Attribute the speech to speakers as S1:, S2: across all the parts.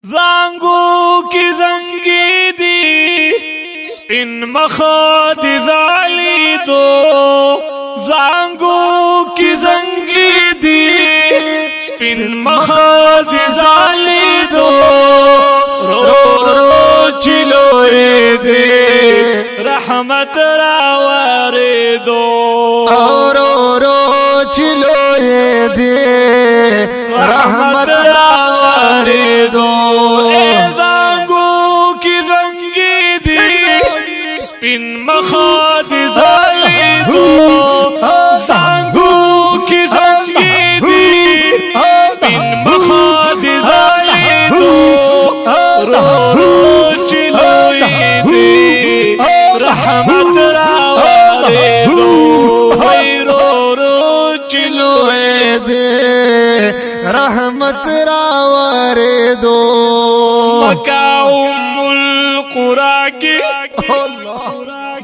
S1: زانگو کی زنگی دی سپین مخد ذالی دو زانگو کی زنگی دی سپین مخد ذالی دو رو رو چلوئے دے رحمت راوارے دو
S2: رو رو چلوئے دے رحمت راوارے دو
S1: زانگو کی زنگی دی سپین مخد ذالی دو زانگو کی زنگی دی سپین مخد ذالی دو رو رو چلوئے دی رحمت راوارے دو رو رو
S2: چلوئے دے رحمت راوارے دو
S1: مکہ ام القرى کی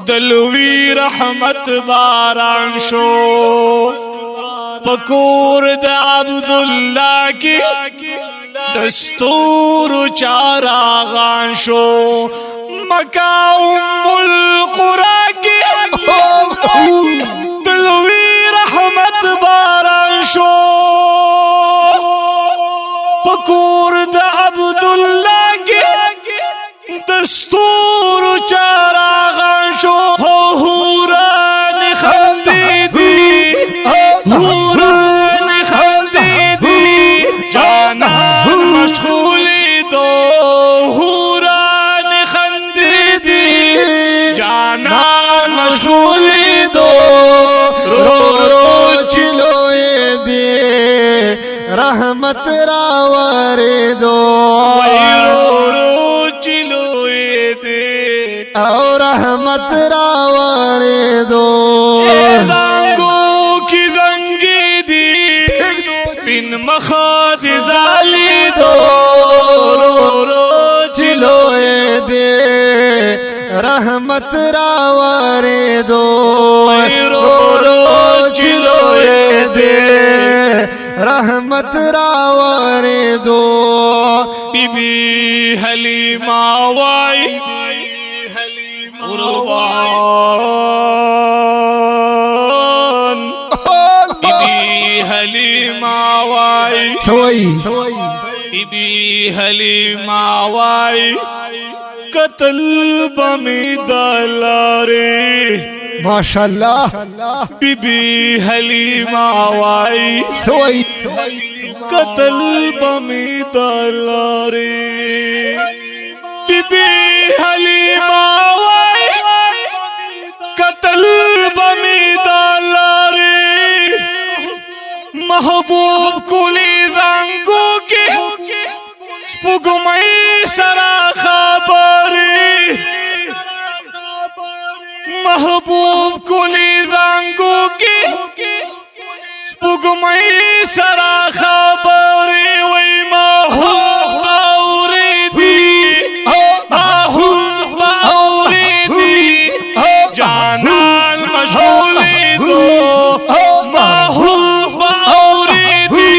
S1: دلوی رحمت باران شو پکور د عبداللہ کی دستور چاراغان شو مکہ ام القرى کی دلوی رحمت باران شو پکور د عبداللہ کی دستور چاراغان شو حوران خندی دی حوران خندی دی جانان مشغولی دو حوران خندی دی جانان مشغولی دو رو رو
S2: چلوئے دے رحمت راوارے دو
S1: رو رو چلوئے دے
S2: اور رحمت راوارے دو
S1: زانگو کی زنگی دی سپین مخد ذالی دو رو رو
S2: چلوئے دے رحمت راوارے دو
S1: رو رو
S2: چلوئے دے رحمت راوارے دو
S1: بی بی حلیمہ وائی قربان بی بی حلیمہ وائی
S2: سوئی
S1: بی بی حلیمہ وائی قتل بمی دلارے
S2: ماشاءاللہ
S1: بی بی حلیمہ وائی
S2: سوئی
S1: قتل بمی دلارے بی بی حلیمہ وائی قتل بمی دلارے محبوب کلی زانگو کی سپگمئی سرا خبری محبوب کلی زانگو کی سپگمئی سرا خبری وی محبوب باوری دی محبوب باوری دی جانان مشغولی دو محبوب باوری دی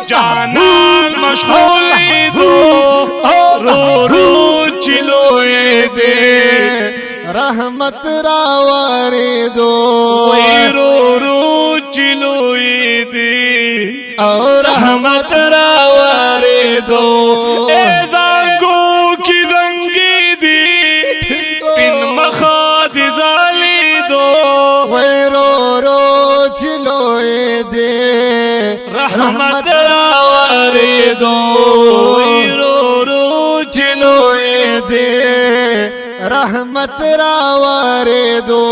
S1: جانان مشغولی دو رو رو چلوئے دے
S2: رحمت راوارے دو
S1: رو رو چلوئے دے
S2: اور
S1: رحمت راوارے دو زانگو کی زنگی دی سپین مخد ذالی دو
S2: رو رو چلوئے دے
S1: رحمت راوارے دو رو رو
S2: چلوئے دے رحمت راوارے دو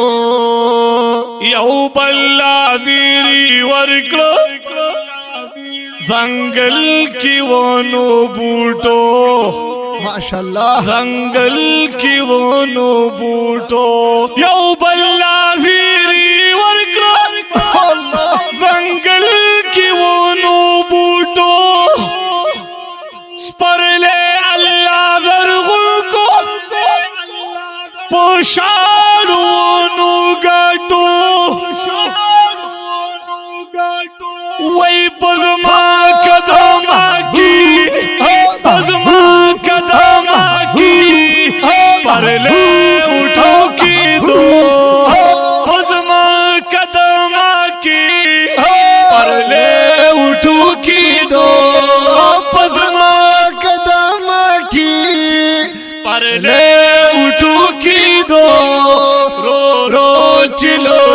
S1: یو بلا دیری ورکلو زنگل کی ونو بوٹو
S2: ماشاءاللہ
S1: زنگل کی ونو بوٹو یو بلا دیری ورکلو زنگل کی ونو بوٹو سپرلے اللہ درغل کو پوشانو نو گاٹو وی پزما قدما کی پزما